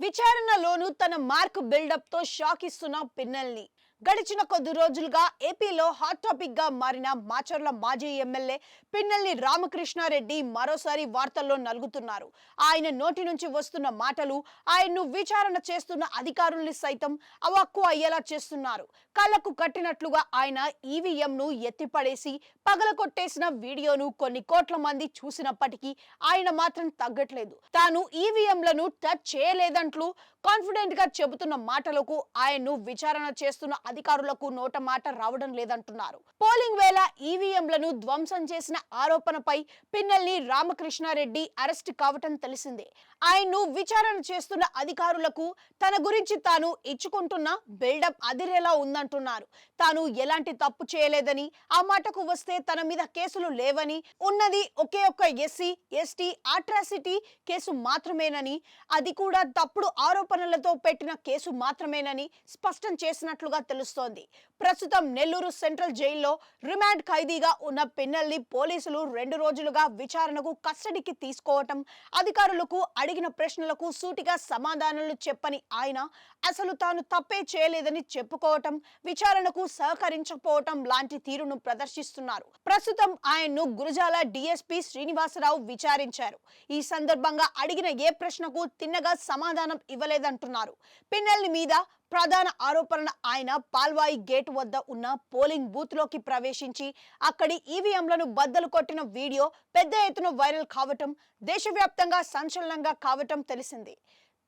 విచారణలోనూ తన mark buildup తో shock ఇస్తున్న పిన్నెల్ని గడిచిన కొద్ది రోజులుగా ఏపీలో హాట్ టాపిక్ గా మారిన మాచర్ల మాజీ ఎమ్మెల్యే పిన్నెల్లి రామకృష్ణారెడ్డి మరోసారి వార్తల్లో నలుగుతున్నారు. ఆయన నోటి నుంచి వస్తున్న మాటలు ఆయన్ను విచారణ చేస్తున్న అధికారుల్ని సైతం అవాక్కు అయ్యేలా చేస్తున్నారు. కళ్లకు కట్టినట్లుగా ఆయన ఈవీఎంను ఎత్తిపడేసి పగలకొట్టేసిన వీడియోను కొన్ని కోట్ల మంది చూసినప్పటికీ ఆయన మాత్రం తగ్గట్లేదు. తాను ఈవీఎంలను టచ్ చేయలేదంటూ కాన్ఫిడెంట్ గా చెబుతున్న మాటలకు ఆయన్ను విచారణ చేస్తున్న అధికారులకు నోట మాట రావడం లేదంటున్నారు. పోలింగ్ వేళ ఈవీఎంలను ధ్వంసం చేసిన ఆరోపణపై పిన్నెల్లి రామకృష్ణారెడ్డి అరెస్ట్ కావటం తెలిసిందే. ఆయన్ను విచారణ చేస్తున్న అధికారులకు తన గురించి తాను ఇచ్చుకుంటున్న బిల్డప్ అదిరేలా ఉందంటున్నారు. తాను ఎలాంటి తప్పు చేయలేదని, ఆ మాటకు వస్తే తన మీద కేసులు లేవని, ఉన్నది ఒకే ఒక్క ఎస్సీ ఎస్టీ అట్రాసిటీ కేసు మాత్రమేనని, అది కూడా తప్పుడు ఆరోపణలతో పెట్టిన కేసు మాత్రమేనని స్పష్టం చేసినట్లుగా తెలుస్తోంది. ప్రస్తుతం నెల్లూరు సెంట్రల్ జైల్లో రిమాండ్ ఖైదీగా ఉన్న పిన్నెల్ని పోలీసులు 2 రోజులుగా విచారణకు కస్టడీకి తీసుకోవటం, అధికారులకు అడిగిన ప్రశ్నలకు సూటిగా సమాధానాలు చెప్పని ఆయన అసలు తాను తప్పే చేయలేదని చెప్పుకోవటం, విచారణకు సహకరించకపోవటం లాంటి తీరును ప్రదర్శిస్తున్నారు. ప్రస్తుతం ఆయన్ను గురజాల డీఎస్పీ శ్రీనివాసరావు విచారించారు. ఈ సందర్భంగా అడిగిన ఏ ప్రశ్నకు తిన్నగా సమాధానం ఇవ్వలేదంటున్నారు. పిన్నెల్ని మీద ప్రధాన ఆరోపణ ఆయన పాల్వాయి గేటు వద్ద ఉన్న పోలింగ్ బూత్ లోకి ప్రవేశించి అక్కడి ఈవీఎంలను బద్దలు కొట్టిన వీడియో పెద్ద ఎత్తున వైరల్ కావటం, దేశవ్యాప్తంగా సంచలనంగా కావటం తెలిసింది.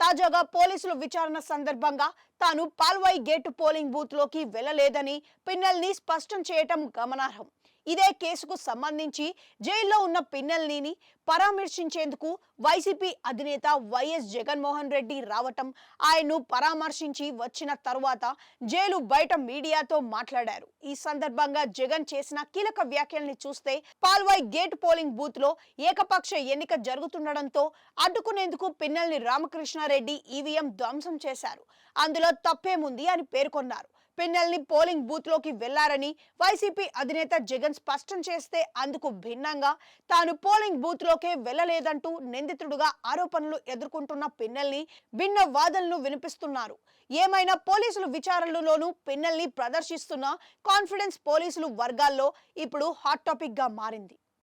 తాజాగా పోలీసులు విచారణ సందర్భంగా తాను పాల్వాయి గేటు పోలింగ్ బూత్ లోకి వెళ్లలేదని పిన్నెల్ని స్పష్టం చేయటం గమనార్హం. ఇదే కేసుకు సంబంధించి జైల్లో ఉన్న పిన్నెల్ని పరామర్శించేందుకు వైసీపీ అధినేత వైఎస్ జగన్మోహన్ రెడ్డి రావటం, ఆయన్ను పరామర్శించి వచ్చిన తరువాత జైలు బయట మీడియాతో మాట్లాడారు. ఈ సందర్భంగా జగన్ చేసిన కీలక వ్యాఖ్యల్ని చూస్తే పాల్వాయి గేట్ పోలింగ్ బూత్ లో ఏకపక్ష ఎన్నిక జరుగుతుండటంతో అడ్డుకునేందుకు పిన్నెల్లి రామకృష్ణారెడ్డి ఈవీఎం ధ్వంసం చేశారు. అందులో తప్పేముంది అని పేర్కొన్నారు. పిన్నెల్ని పోలింగ్ బూత్ లోకి వెళ్లారని వైసీపీ అధినేత జగన్ స్పష్టం చేస్తే అందుకు భిన్నంగా తాను పోలింగ్ బూత్ లోకే వెళ్లలేదంటూ నిందితుడుగా ఆరోపణలు ఎదుర్కొంటున్న పిన్నెల్ని భిన్న వాదనలు వినిపిస్తున్నారు. ఏమైనా పోలీసులు విచారణలోనూ పిన్నెల్ని ప్రదర్శిస్తున్న కాన్ఫిడెన్స్ పోలీసులు వర్గాల్లో ఇప్పుడు హాట్ టాపిక్ గా మారింది.